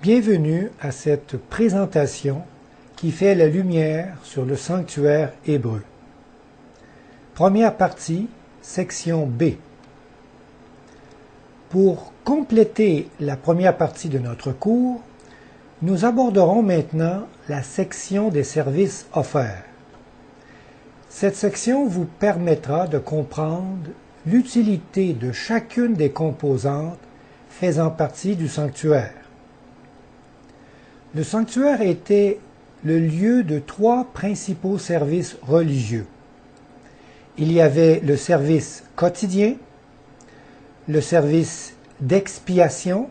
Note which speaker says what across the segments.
Speaker 1: Bienvenue à cette présentation qui fait la lumière sur le sanctuaire hébreu. Première partie, section B. Pour compléter la première partie de notre cours, nous aborderons maintenant la section des services offerts. Cette section vous permettra de comprendre l'utilité de chacune des composantes faisant partie du sanctuaire. Le sanctuaire était le lieu de trois principaux services religieux. Il y avait le service quotidien, le service d'expiation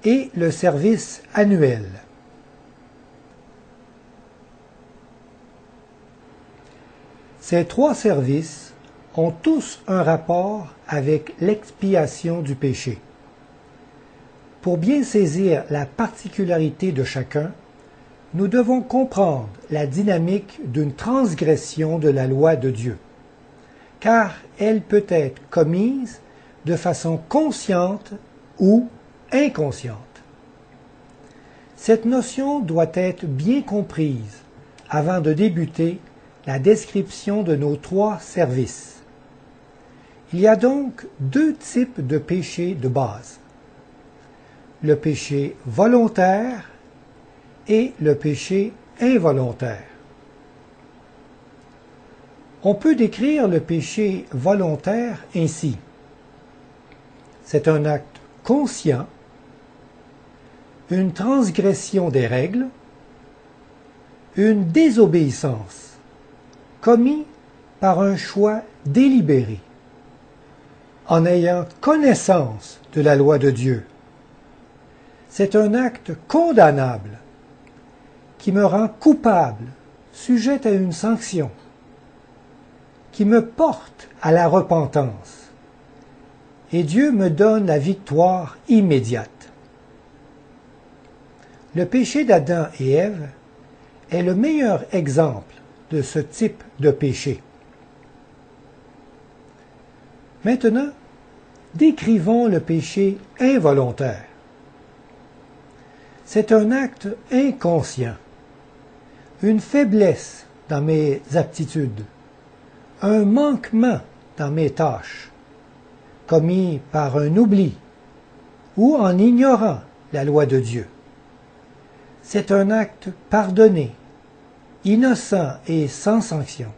Speaker 1: et le service annuel. Ces trois services ont tous un rapport avec l'expiation du péché. Pour bien saisir la particularité de chacun, nous devons comprendre la dynamique d'une transgression de la loi de Dieu, car elle peut être commise de façon consciente ou inconsciente. Cette notion doit être bien comprise avant de débuter la description de nos trois services. Il y a donc deux types de péchés de base: le péché volontaire et le péché involontaire. On peut décrire le péché volontaire ainsi. C'est un acte conscient, une transgression des règles, une désobéissance, commis par un choix délibéré, en ayant connaissance de la loi de Dieu. C'est un acte condamnable qui me rend coupable, sujet à une sanction, qui me porte à la repentance, et Dieu me donne la victoire immédiate. Le péché d'Adam et Ève est le meilleur exemple de ce type de péché. Maintenant, décrivons le péché involontaire. C'est un acte inconscient, une faiblesse dans mes aptitudes, un manquement dans mes tâches, commis par un oubli ou en ignorant la loi de Dieu. C'est un acte pardonné, innocent et sans sanction,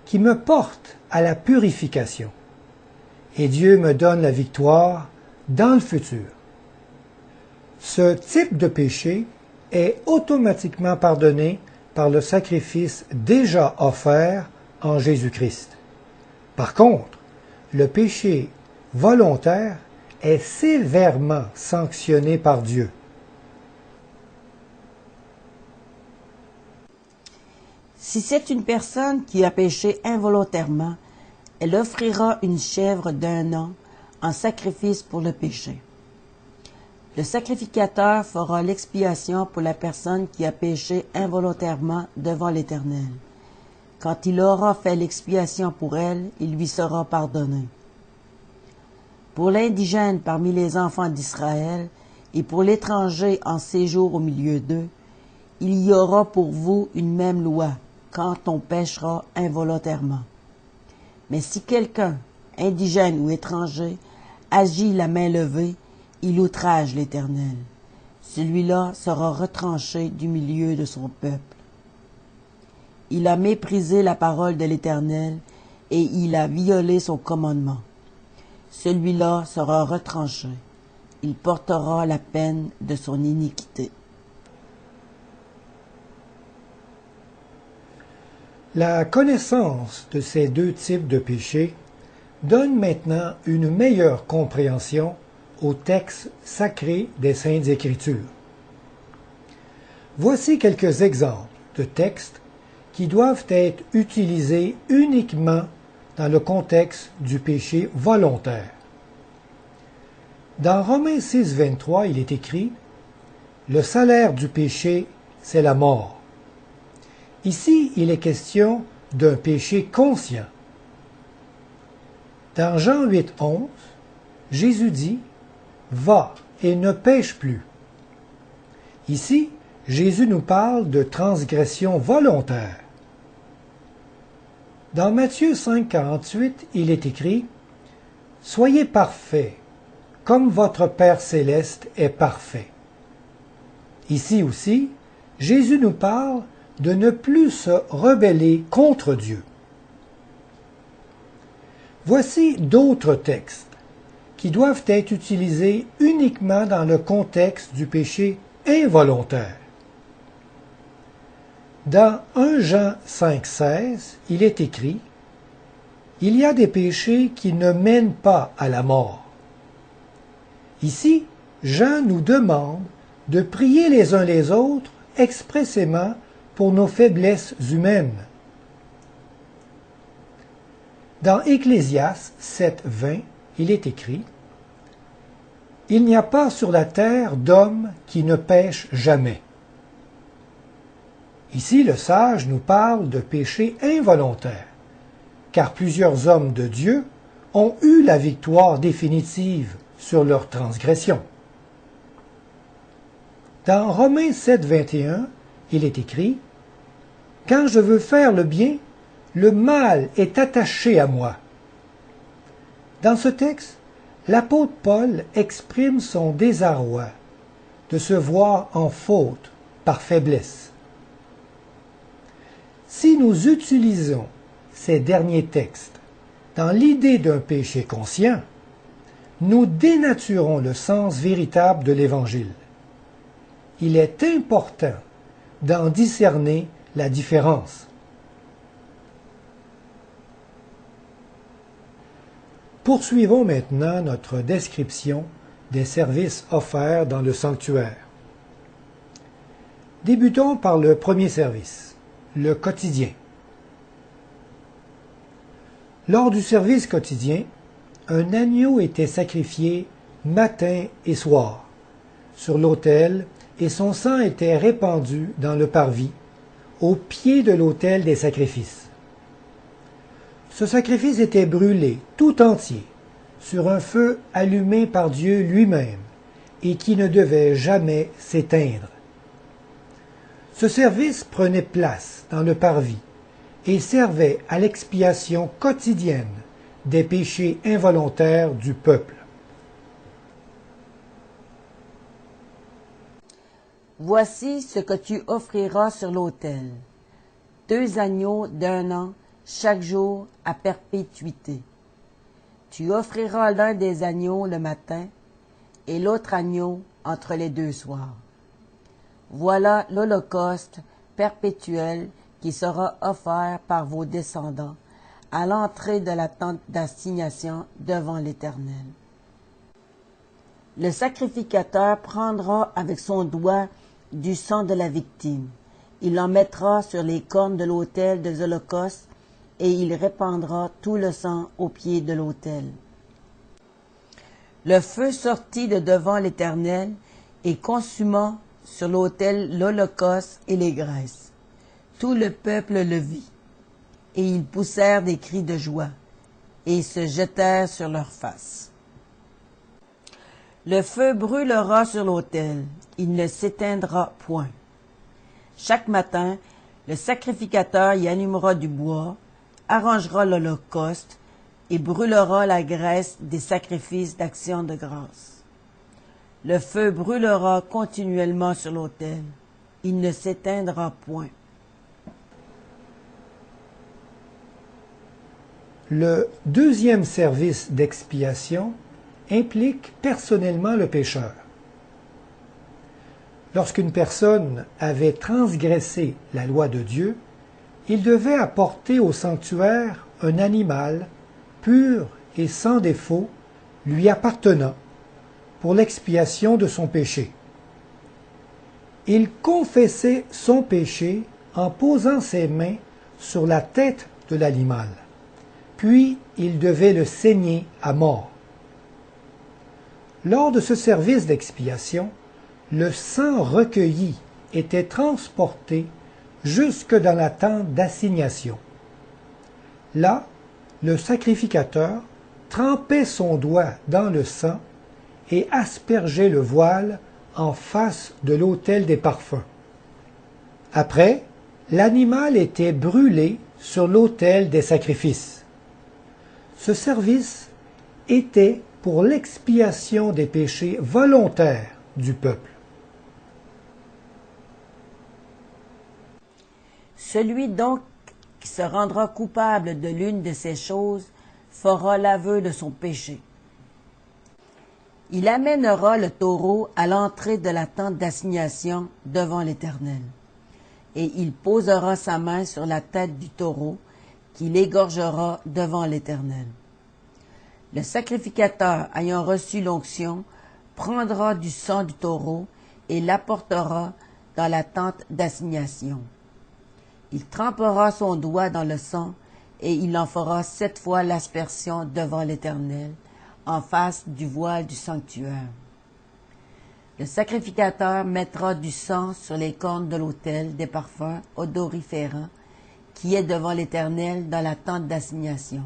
Speaker 1: qui me porte à la purification, et Dieu me donne la victoire dans le futur. Ce type de péché est automatiquement pardonné par le sacrifice déjà offert en Jésus-Christ. Par contre, le péché volontaire est sévèrement sanctionné par Dieu.
Speaker 2: Si c'est une personne qui a péché involontairement, elle offrira une chèvre d'1 an en sacrifice pour le péché. Le sacrificateur fera l'expiation pour la personne qui a péché involontairement devant l'Éternel. Quand il aura fait l'expiation pour elle, il lui sera pardonné. Pour l'indigène parmi les enfants d'Israël et pour l'étranger en séjour au milieu d'eux, il y aura pour vous une même loi quand on péchera involontairement. Mais si quelqu'un, indigène ou étranger, agit la main levée, il outrage l'Éternel. Celui-là sera retranché du milieu de son peuple. Il a méprisé la parole de l'Éternel et il a violé son commandement. Celui-là sera retranché. Il portera la peine de son iniquité.
Speaker 1: La connaissance de ces deux types de péchés donne maintenant une meilleure compréhension au texte sacré des Saintes Écritures. Voici quelques exemples de textes qui doivent être utilisés uniquement dans le contexte du péché volontaire. Dans Romains 6, 23, il est écrit « Le salaire du péché, c'est la mort ». Ici, il est question d'un péché conscient. Dans Jean 8, 11, Jésus dit « Va et ne pêche plus. Ici, Jésus nous parle de transgression volontaire. Dans Matthieu 5, 48, il est écrit « Soyez parfaits, comme votre Père céleste est parfait. » Ici aussi, Jésus nous parle de ne plus se rebeller contre Dieu. Voici d'autres textes qui doivent être utilisés uniquement dans le contexte du péché involontaire. Dans 1 Jean 5,16, il est écrit « Il y a des péchés qui ne mènent pas à la mort. » Ici, Jean nous demande de prier les uns les autres expressément pour nos faiblesses humaines. Dans Ecclésiaste 7,20, il est écrit « Il n'y a pas sur la terre d'homme qui ne pêche jamais. » Ici, le sage nous parle de péché involontaire, car plusieurs hommes de Dieu ont eu la victoire définitive sur leur transgression. Dans Romains 7, 21, il est écrit « Quand je veux faire le bien, le mal est attaché à moi. » Dans ce texte, l'apôtre Paul exprime son désarroi de se voir en faute par faiblesse. Si nous utilisons ces derniers textes dans l'idée d'un péché conscient, nous dénaturons le sens véritable de l'Évangile. Il est important d'en discerner la différence. Poursuivons maintenant notre description des services offerts dans le sanctuaire. Débutons par le premier service, le quotidien. Lors du service quotidien, un agneau était sacrifié matin et soir sur l'autel et son sang était répandu dans le parvis, au pied de l'autel des sacrifices. Ce sacrifice était brûlé tout entier sur un feu allumé par Dieu lui-même et qui ne devait jamais s'éteindre. Ce service prenait place dans le parvis et servait à l'expiation quotidienne des péchés involontaires du peuple.
Speaker 2: Voici ce que tu offriras sur l'autel. 2 agneaux d'1 an, chaque jour à perpétuité. Tu offriras l'un des agneaux le matin et l'autre agneau entre les 2 soirs. Voilà l'holocauste perpétuel qui sera offert par vos descendants à l'entrée de la tente d'assignation devant l'Éternel. Le sacrificateur prendra avec son doigt du sang de la victime. Il en mettra sur les cornes de l'autel des holocaustes et il répandra tout le sang au pied de l'autel. Le feu sortit de devant l'Éternel et consuma sur l'autel l'holocauste et les graisses. Tout le peuple le vit, et ils poussèrent des cris de joie, et se jetèrent sur leurs faces. Le feu brûlera sur l'autel, il ne s'éteindra point. Chaque matin, le sacrificateur y allumera du bois, arrangera l'holocauste et brûlera la graisse des sacrifices d'action de grâce. Le feu brûlera continuellement sur l'autel, il ne s'éteindra point.
Speaker 1: Le deuxième service d'expiation implique personnellement le pécheur. Lorsqu'une personne avait transgressé la loi de Dieu, il devait apporter au sanctuaire un animal pur et sans défaut lui appartenant pour l'expiation de son péché. Il confessait son péché en posant ses mains sur la tête de l'animal, puis il devait le saigner à mort. Lors de ce service d'expiation, le sang recueilli était transporté jusque dans la tente d'assignation. Là, le sacrificateur trempait son doigt dans le sang et aspergeait le voile en face de l'autel des parfums. Après, l'animal était brûlé sur l'autel des sacrifices. Ce service était pour l'expiation des péchés volontaires du peuple.
Speaker 2: Celui donc qui se rendra coupable de l'une de ces choses fera l'aveu de son péché. Il amènera le taureau à l'entrée de la tente d'assignation devant l'Éternel, et il posera sa main sur la tête du taureau, qu'il égorgera devant l'Éternel. Le sacrificateur ayant reçu l'onction prendra du sang du taureau et l'apportera dans la tente d'assignation. Il trempera son doigt dans le sang et il en fera 7 fois l'aspersion devant l'Éternel, en face du voile du sanctuaire. Le sacrificateur mettra du sang sur les cornes de l'autel des parfums odoriférants qui est devant l'Éternel dans la tente d'assignation.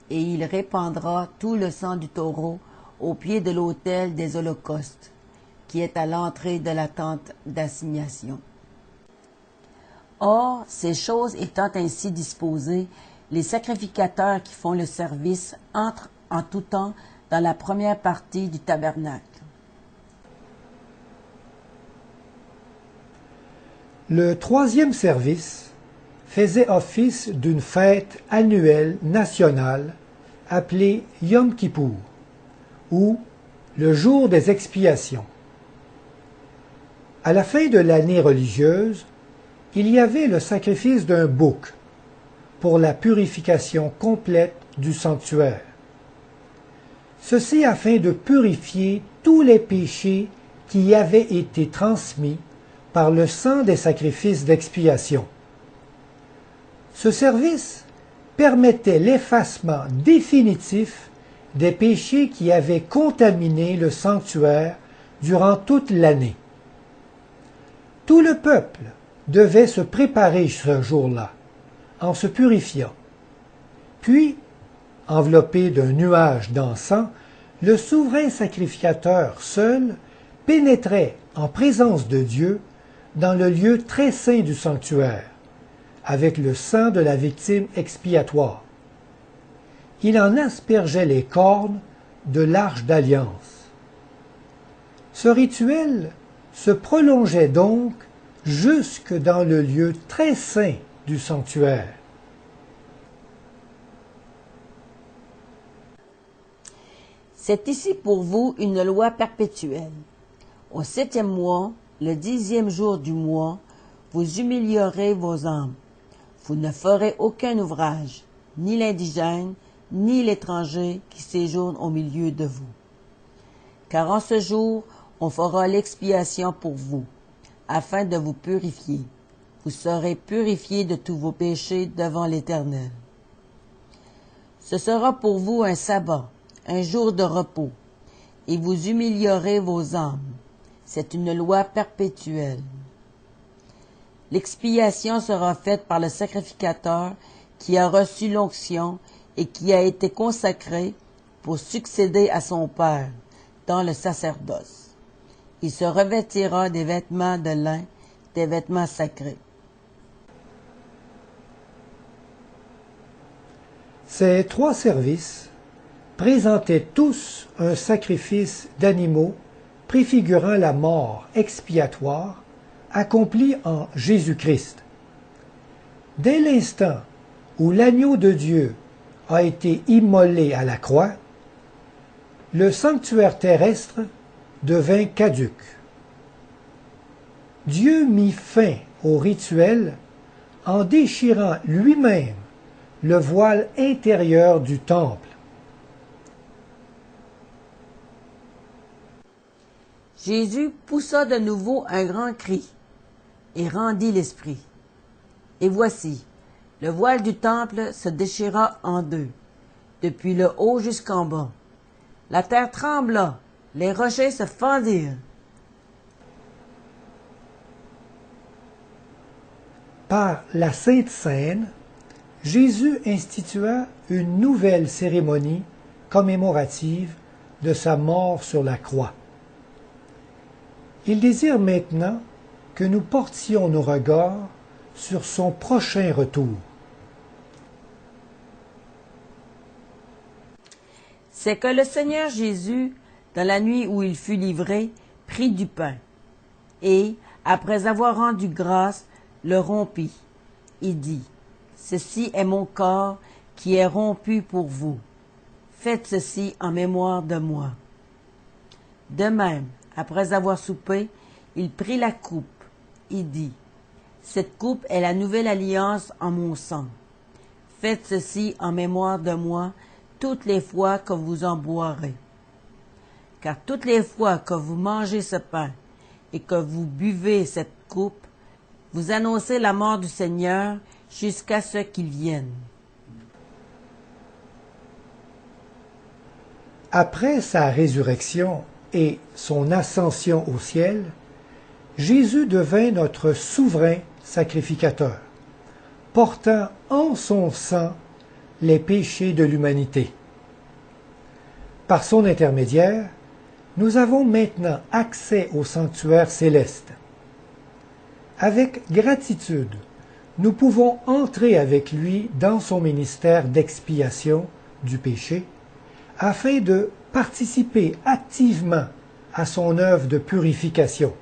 Speaker 2: Et il répandra tout le sang du taureau au pied de l'autel des holocaustes, qui est à l'entrée de la tente d'assignation. Or, ces choses étant ainsi disposées, les sacrificateurs qui font le service entrent en tout temps dans la première partie du tabernacle.
Speaker 1: Le troisième service faisait office d'une fête annuelle nationale appelée Yom Kippour, ou le jour des expiations. À la fin de l'année religieuse, il y avait le sacrifice d'un bouc pour la purification complète du sanctuaire. Ceci afin de purifier tous les péchés qui y avaient été transmis par le sang des sacrifices d'expiation. Ce service permettait l'effacement définitif des péchés qui avaient contaminé le sanctuaire durant toute l'année. Tout le peuple devait se préparer ce jour-là, en se purifiant. Puis, enveloppé d'un nuage d'encens, le souverain sacrificateur seul pénétrait en présence de Dieu dans le lieu très saint du sanctuaire, avec le sang de la victime expiatoire. Il en aspergeait les cornes de l'arche d'alliance. Ce rituel se prolongeait donc jusque dans le lieu très saint du sanctuaire.
Speaker 2: C'est ici pour vous une loi perpétuelle. Au 7e mois, le 10e jour du mois, vous humilierez vos âmes. Vous ne ferez aucun ouvrage, ni l'indigène, ni l'étranger qui séjourne au milieu de vous. Car en ce jour, on fera l'expiation pour vous, afin de vous purifier. Vous serez purifiés de tous vos péchés devant l'Éternel. Ce sera pour vous un sabbat, un jour de repos, et vous humilierez vos âmes. C'est une loi perpétuelle. L'expiation sera faite par le sacrificateur qui a reçu l'onction et qui a été consacré pour succéder à son Père dans le sacerdoce. Il se revêtira des vêtements de lin, des vêtements sacrés.
Speaker 1: Ces 3 services présentaient tous un sacrifice d'animaux préfigurant la mort expiatoire accomplie en Jésus-Christ. Dès l'instant où l'agneau de Dieu a été immolé à la croix, le sanctuaire terrestre devint caduc. Dieu mit fin au rituel en déchirant lui-même le voile intérieur du temple.
Speaker 2: Jésus poussa de nouveau un grand cri et rendit l'esprit. Et voici, le voile du temple se déchira en deux, depuis le haut jusqu'en bas. La terre trembla, les rochers se fendirent.
Speaker 1: Par la Sainte Seine, Jésus institua une nouvelle cérémonie commémorative de sa mort sur la croix. Il désire maintenant que nous portions nos regards sur son prochain retour.
Speaker 2: C'est que le Seigneur Jésus, dans la nuit où il fut livré, prit du pain, et, après avoir rendu grâce, le rompit. Il dit, « Ceci est mon corps qui est rompu pour vous. Faites ceci en mémoire de moi. » De même, après avoir soupé, il prit la coupe. Il dit, « Cette coupe est la nouvelle alliance en mon sang. Faites ceci en mémoire de moi toutes les fois que vous en boirez. Car toutes les fois que vous mangez ce pain et que vous buvez cette coupe, vous annoncez la mort du Seigneur jusqu'à ce qu'il vienne. »
Speaker 1: Après sa résurrection et son ascension au ciel, Jésus devint notre souverain sacrificateur, portant en son sang les péchés de l'humanité. Par son intermédiaire, nous avons maintenant accès au sanctuaire céleste. Avec gratitude, nous pouvons entrer avec lui dans son ministère d'expiation du péché, afin de participer activement à son œuvre de purification.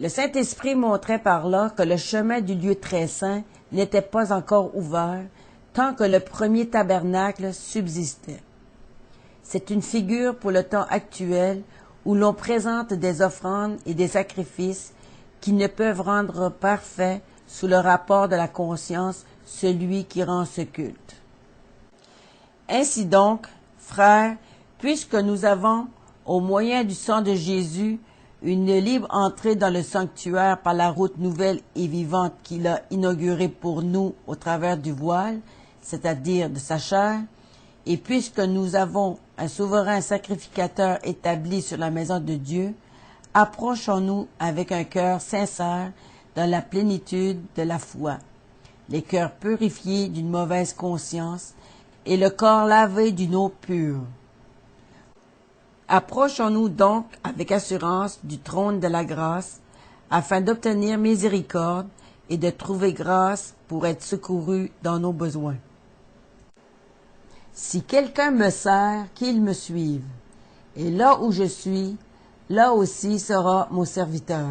Speaker 2: Le Saint-Esprit montrait par là que le chemin du lieu très saint n'était pas encore ouvert tant que le premier tabernacle subsistait. C'est une figure pour le temps actuel où l'on présente des offrandes et des sacrifices qui ne peuvent rendre parfait sous le rapport de la conscience celui qui rend ce culte. Ainsi donc, frères, puisque nous avons, au moyen du sang de Jésus, une libre entrée dans le sanctuaire par la route nouvelle et vivante qu'il a inaugurée pour nous au travers du voile, c'est-à-dire de sa chair, et puisque nous avons un souverain sacrificateur établi sur la maison de Dieu, approchons-nous avec un cœur sincère dans la plénitude de la foi, les cœurs purifiés d'une mauvaise conscience et le corps lavé d'une eau pure. Approchons-nous donc avec assurance du trône de la grâce, afin d'obtenir miséricorde et de trouver grâce pour être secouru dans nos besoins. Si quelqu'un me sert, qu'il me suive, et là où je suis, là aussi sera mon serviteur.